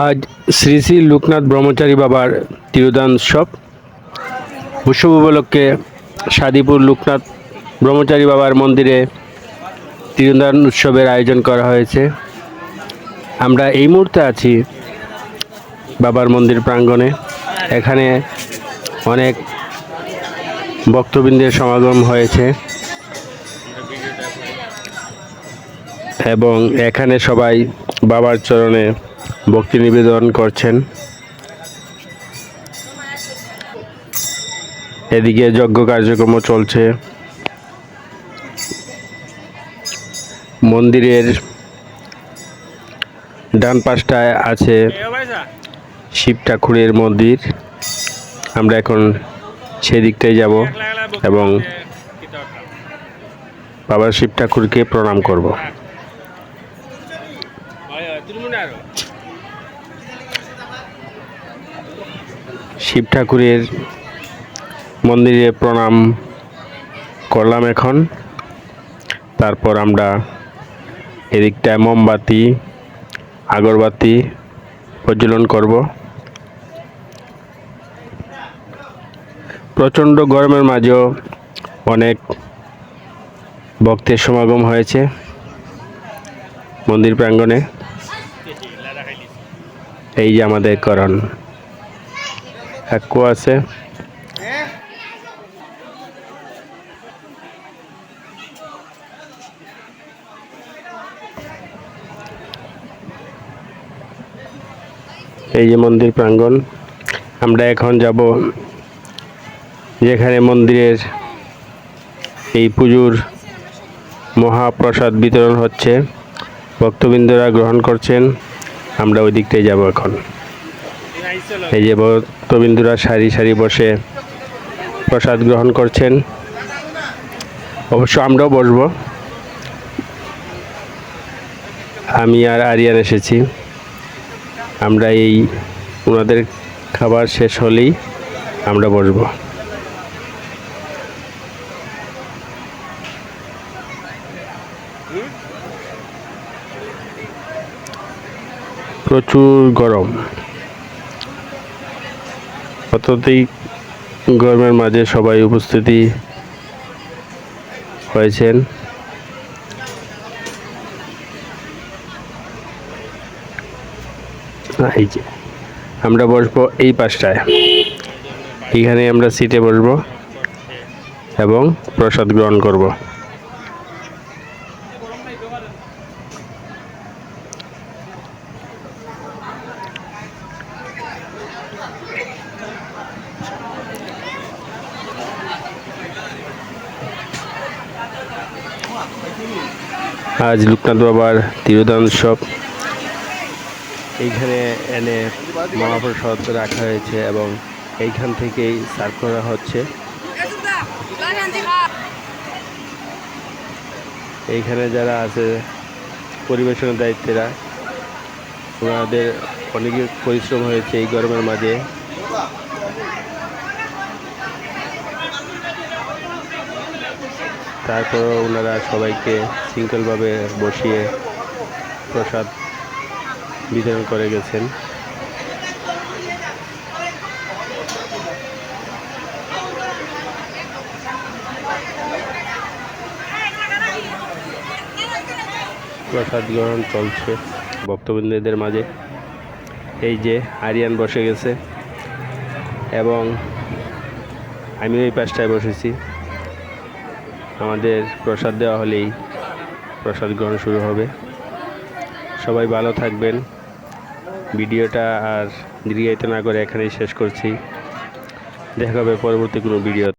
আজ শ্রী শ্রী লোকনাথ ব্রহ্মচারী বাবার তিরোধান উৎসব। উৎসব উপলক্ষে সাদিপুর লোকনাথ ব্রহ্মচারী বাবার মন্দিরে তিরোধান উৎসবের আয়োজন করা হয়েছে। আমরা এই মুহূর্তে আছি বাবার মন্দির প্রাঙ্গণে। এখানে অনেক ভক্তবৃন্দের সমাগম হয়েছে এবং এখানে সবাই বাবার চরণে ভক্তি নিবেদন করছেন। এদিকে যজ্ঞ কার্যক্রম চলছে। মন্দিরের ডান পাশটায় আছে শিব ঠাকুরের মন্দির। আমরা এখন সেদিকটাই যাব এবং বাবা শিব ঠাকুরকে প্রণাম করব। শিব ঠাকুরের মন্দিরে প্রণাম করলাম এখন। তারপর আমরা এদিকটায় মোমবাতি আগরবাতি প্রজ্বলন করব। প্রচণ্ড গরমের মাঝেও অনেক ভক্তের সমাগম হয়েছে মন্দির প্রাঙ্গণে। এই যে আমাদের করণ কাকু আছে। এই যে মন্দির প্রাঙ্গণ। আমরা এখন যাব যেখানে মন্দিরের এই পুজোর মহাপ্রসাদ বিতরণ হচ্ছে, ভক্তবৃন্দরা গ্রহণ করছেন। আমরা ওই দিকটাই যাব এখন। এই যে ভক্তবৃন্দরা সারি সারি বসে প্রসাদ গ্রহণ করছেন। অবশ্য আমরাও বসব। আমি আর আরিয়ান এসেছি। আমরা এই ওনাদের খাবার শেষ হলেই আমরা বসব। প্রচুর গরম, অত্যধিক গরমের মাঝে সবাই উপস্থিতি হয়েছেন। এই যে আমরা বসবো এই পাশটায়। এখানে আমরা সিটে বসবো এবং প্রসাদ গ্রহণ করব। আজ লোকনাথ বাবার তিরোধান উৎসব। এইখানে এনে মহাপ্রসাদ রাখা হয়েছে এবং এইখান থেকেই সার্ভ করা হচ্ছে। এইখানে যারা আছে পরিবেশনের দায়িত্বেরা, ওনাদের অনেক পরিশ্রম হয়েছে এই গরমের মাঝে। তারপর ওনারা সবাইকে শৃঙ্খলভাবে বসিয়ে প্রসাদ বিতরণ করে গেছেন। প্রসাদ গ্রহণ চলছে ভক্তবৃন্দদের মাঝে। এই যে আরিয়ান বসে গেছে এবং আমি ওই পাশটায় বসেছি। আমাদের প্রসাদ দেওয়া হলেই প্রসাদ গ্রহণ শুরু হবে। সবাই ভালো থাকবেন। ভিডিওটা আর দীর্ঘায়িত না করে এখানেই শেষ করছি। দেখা হবে পরবর্তী কোনো ভিডিও।